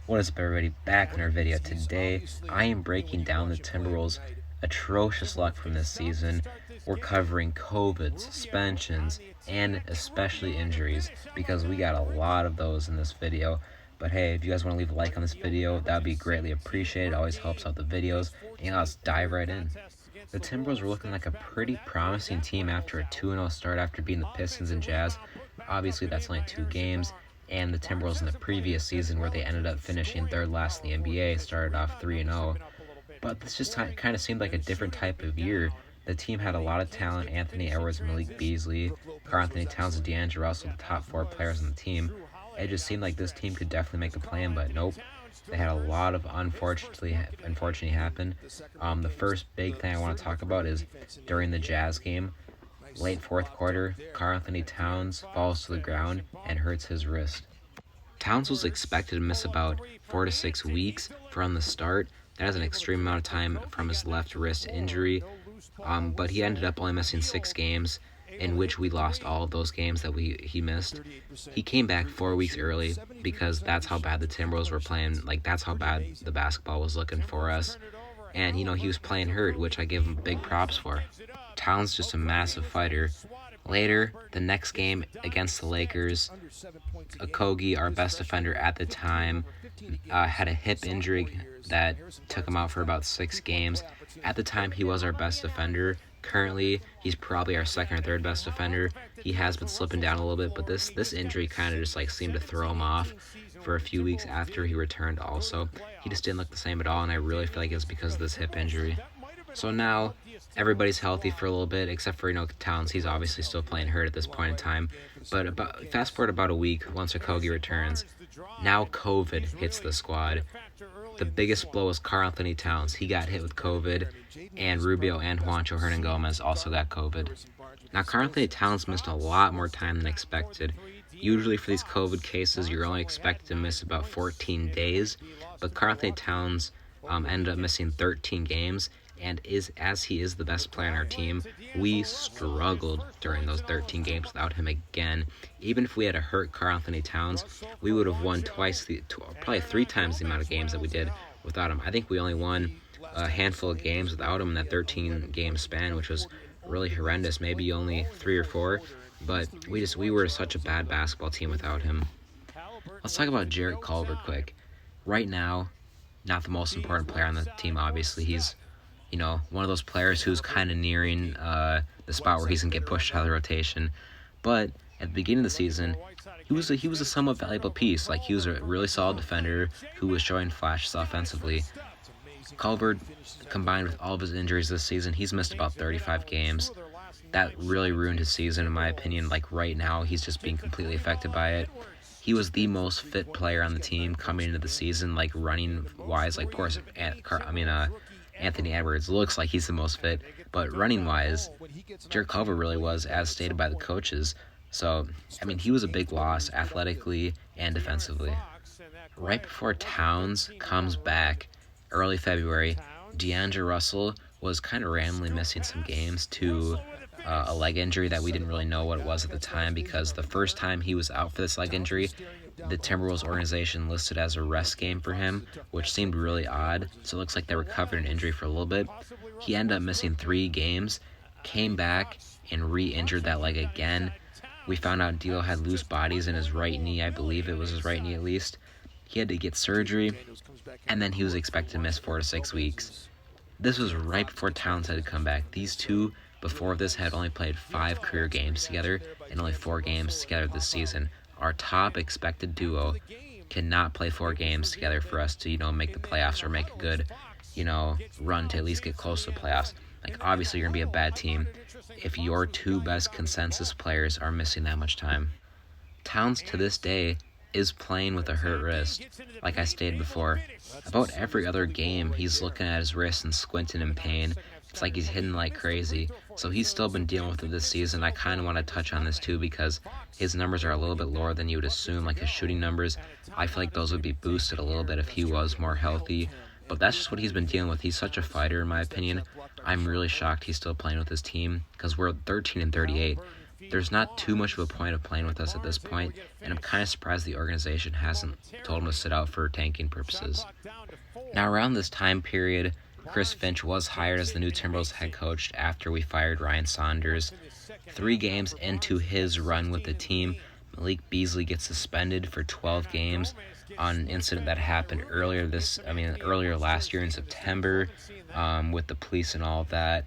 What is up, everybody? Back in our video today. I am breaking down the Timberwolves' atrocious luck from this season. We're covering COVID, suspensions, and especially injuries because we got a lot of those in this video. But hey, if you guys want to leave a like on this video, that would be greatly appreciated. It always helps out the videos. And let's dive right in. The Timberwolves were looking like a pretty promising team after a 2-0 start after beating the Pistons and Jazz. Obviously, that's only 2 games, and the Timberwolves in the previous season, where they ended up finishing third last in the NBA, started off 3-0. But this just kind of seemed like a different type of year. The team had a lot of talent: Anthony Edwards, Malik Beasley, Karl-Anthony Towns, and D'Angelo Russell, the top 4 players on the team. It just seemed like this team could definitely make the play-in, but nope. They had a lot of unfortunately happen. The first big thing I want to talk about is during the Jazz game, late fourth quarter, Karl-Anthony Towns falls to the ground and hurts his wrist. Towns was expected to miss about 4 to 6 weeks from the start. That is an extreme amount of time from his left wrist injury, but he ended up only missing 6 games, in which we lost all of those games that he missed. He came back 4 weeks early because that's how bad the Timberwolves were playing. Like, that's how bad the basketball was looking for us. And, he was playing hurt, which I give him big props for. Towns just a massive fighter. Later, the next game against the Lakers, Okogie, our best defender at the time, had a hip injury that took him out for about 6 games. At the time, he was our best defender. Currently, he's probably our second or third best defender. He has been slipping down a little bit, but this injury kind of just seemed to throw him off for a few weeks after he returned also. He just didn't look the same at all, and I really feel like it's because of this hip injury. So now, everybody's healthy for a little bit, except for, Towns. He's obviously still playing hurt at this point in time. But fast forward about a week, once Okogie returns, now COVID hits the squad. The biggest blow was Karl-Anthony Towns. He got hit with COVID, and Rubio and Juancho Hernan-Gomez also got COVID. Now, Karl-Anthony Towns missed a lot more time than expected. Usually for these COVID cases, you're only expected to miss about 14 days, but Karl-Anthony Towns ended up missing 13 games, and as he is the best player on our team, we struggled during those 13 games without him again. Even if we had a hurt Karl-Anthony Towns, we would have won probably 3 times the amount of games that we did without him. I think we only won a handful of games without him in that 13-game span, which was really horrendous. Maybe only 3 or 4, but we were such a bad basketball team without him. Let's talk about Jarrett Culver quick. Right now, not the most important player on the team, obviously. He's one of those players who's kind of nearing the spot where he's going to get pushed out of the rotation. But at the beginning of the season, he was a somewhat valuable piece. He was a really solid defender who was showing flashes offensively. Culver, combined with all of his injuries this season, he's missed about 35 games. That really ruined his season, in my opinion. Right now, he's just being completely affected by it. He was the most fit player on the team coming into the season, running-wise. Of course, Anthony Edwards looks like he's the most fit, but running-wise, Jarrett Culver really was, as stated by the coaches. So, he was a big loss athletically and defensively. Right before Towns comes back, early February, D'Angelo Russell was kind of randomly missing some games to a leg injury that we didn't really know what it was at the time, because the first time he was out for this leg injury, the Timberwolves organization listed as a rest game for him, which seemed really odd. So it looks like they recovered an injury for a little bit. He ended up missing 3 games, came back, and re-injured that leg again. We found out D'Lo had loose bodies in his right knee. I believe it was his right knee at least. He had to get surgery, and then he was expected to miss 4 to 6 weeks. This was right before Towns had to come back. These two, before this, had only played 5 career games together and only 4 games together this season. Our top expected duo cannot play 4 games together for us to, make the playoffs or make a good, run to at least get close to the playoffs. Obviously, you're going to be a bad team if your 2 best consensus players are missing that much time. Towns, to this day, is playing with a hurt wrist. Like I stated before, about every other game, he's looking at his wrist and squinting in pain. It's like he's hitting like crazy. So he's still been dealing with it this season. I kind of want to touch on this too, because his numbers are a little bit lower than you would assume, his shooting numbers. I feel like those would be boosted a little bit if he was more healthy. But that's just what he's been dealing with. He's such a fighter, in my opinion. I'm really shocked he's still playing with his team, because we're 13-38. there's not too much of a point of playing with us at this point, and I'm kind of surprised the organization hasn't told him to sit out for tanking purposes. Now, around this time period, Chris Finch was hired as the new Timberwolves head coach after we fired Ryan Saunders. 3 games into his run with the team, Malik Beasley gets suspended for 12 games on an incident that happened earlier last year in September, with the police and all of that,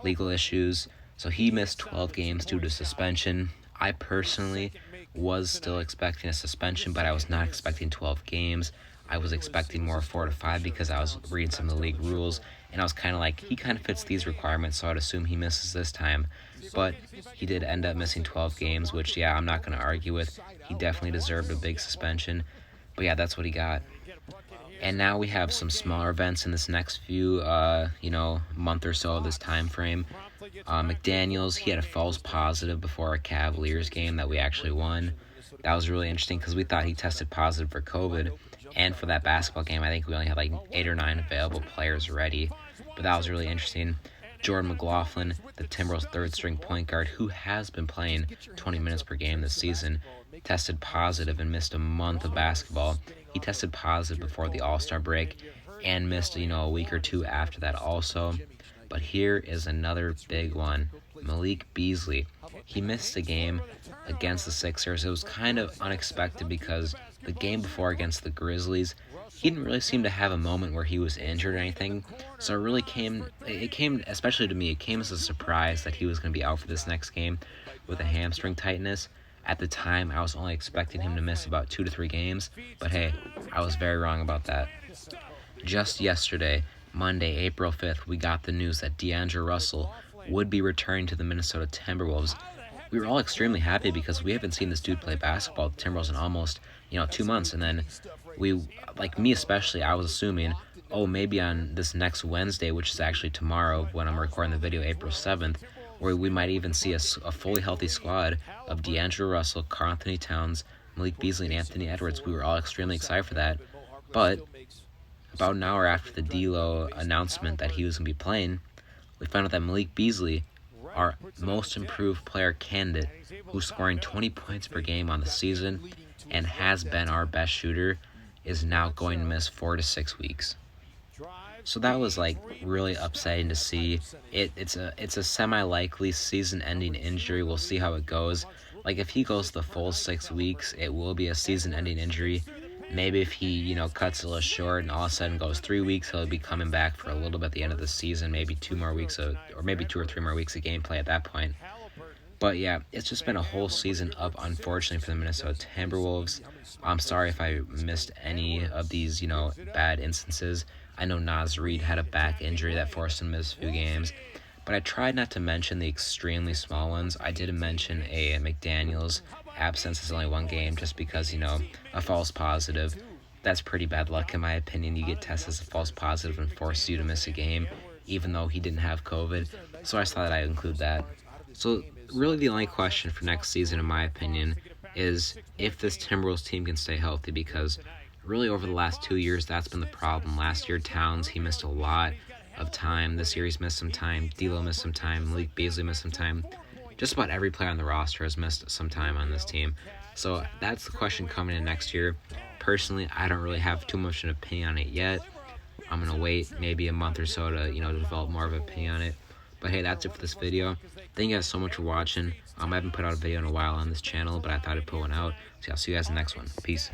legal issues. So he missed 12 games due to suspension. I personally was still expecting a suspension, but I was not expecting 12 games. I was expecting more 4 to 5 because I was reading some of the league rules, and I was kind of like, he kind of fits these requirements, so I'd assume he misses this time. But he did end up missing 12 games, which, yeah, I'm not going to argue with. He definitely deserved a big suspension. But yeah, that's what he got. And now we have some smaller events in this next few, month or so of this time frame. McDaniels, he had a false positive before a Cavaliers game that we actually won. That was really interesting because we thought he tested positive for COVID. And for that basketball game, I think we only had like 8 or 9 available players ready. But that was really interesting. Jordan McLaughlin, the Timberwolves' third-string point guard, who has been playing 20 minutes per game this season, tested positive and missed a month of basketball. He tested positive before the All-Star break and missed, a week or two after that also. But here is another big one. Malik Beasley. He missed a game against the Sixers. It was kind of unexpected because the game before against the Grizzlies, he didn't really seem to have a moment where he was injured or anything. So it came, especially to me, it came as a surprise that he was going to be out for this next game with a hamstring tightness. At the time, I was only expecting him to miss about 2 to 3 games, but hey, I was very wrong about that. Just yesterday, Monday, April 5th, we got the news that D'Angelo Russell would be returning to the Minnesota Timberwolves. We were all extremely happy because we haven't seen this dude play basketball at the Timberwolves in almost, 2 months. And then we, like me especially, I was assuming, maybe on this next Wednesday, which is actually tomorrow when I'm recording the video, April 7th, where we might even see a fully healthy squad of D'Angelo Russell, Karl-Anthony Towns, Malik Beasley, and Anthony Edwards. We were all extremely excited for that. But about an hour after the D'Lo announcement that he was going to be playing, we found out that Malik Beasley, our most improved player candidate, who's scoring 20 points per game on the season and has been our best shooter, is now going to miss 4 to 6 weeks. So that was really upsetting to see. It's a semi-likely season-ending injury. We'll see how it goes. If he goes the full 6 weeks, it will be a season-ending injury. Maybe if he, cuts a little short and all of a sudden goes 3 weeks, he'll be coming back for a little bit at the end of the season, maybe 2 more weeks or maybe 2 or 3 more weeks of gameplay at that point. But yeah, it's just been a whole season of, unfortunately, for the Minnesota Timberwolves. I'm sorry if I missed any of these, bad instances. I know Naz Reid had a back injury that forced him to miss a few games. But I tried not to mention the extremely small ones. I did mention a McDaniels absence is only 1 game just because, a false positive. That's pretty bad luck in my opinion. You get tested as a false positive and forces you to miss a game, even though he didn't have COVID. So I just thought I'd include that. So really the only question for next season, in my opinion, is if this Timberwolves team can stay healthy, because really over the last 2 years, that's been the problem. Last year, Towns, he missed a lot of time. This year, he's missed some time. D'Lo missed some time. Malik Beasley missed some time. Just about every player on the roster has missed some time on this team. So that's the question coming in next year. Personally, I don't really have too much an opinion on it yet. I'm going to wait maybe a month or so to, develop more of an opinion on it. But hey, that's it for this video. Thank you guys so much for watching. I haven't put out a video in a while on this channel, but I thought I'd put one out. So I'll see you guys in the next one. Peace.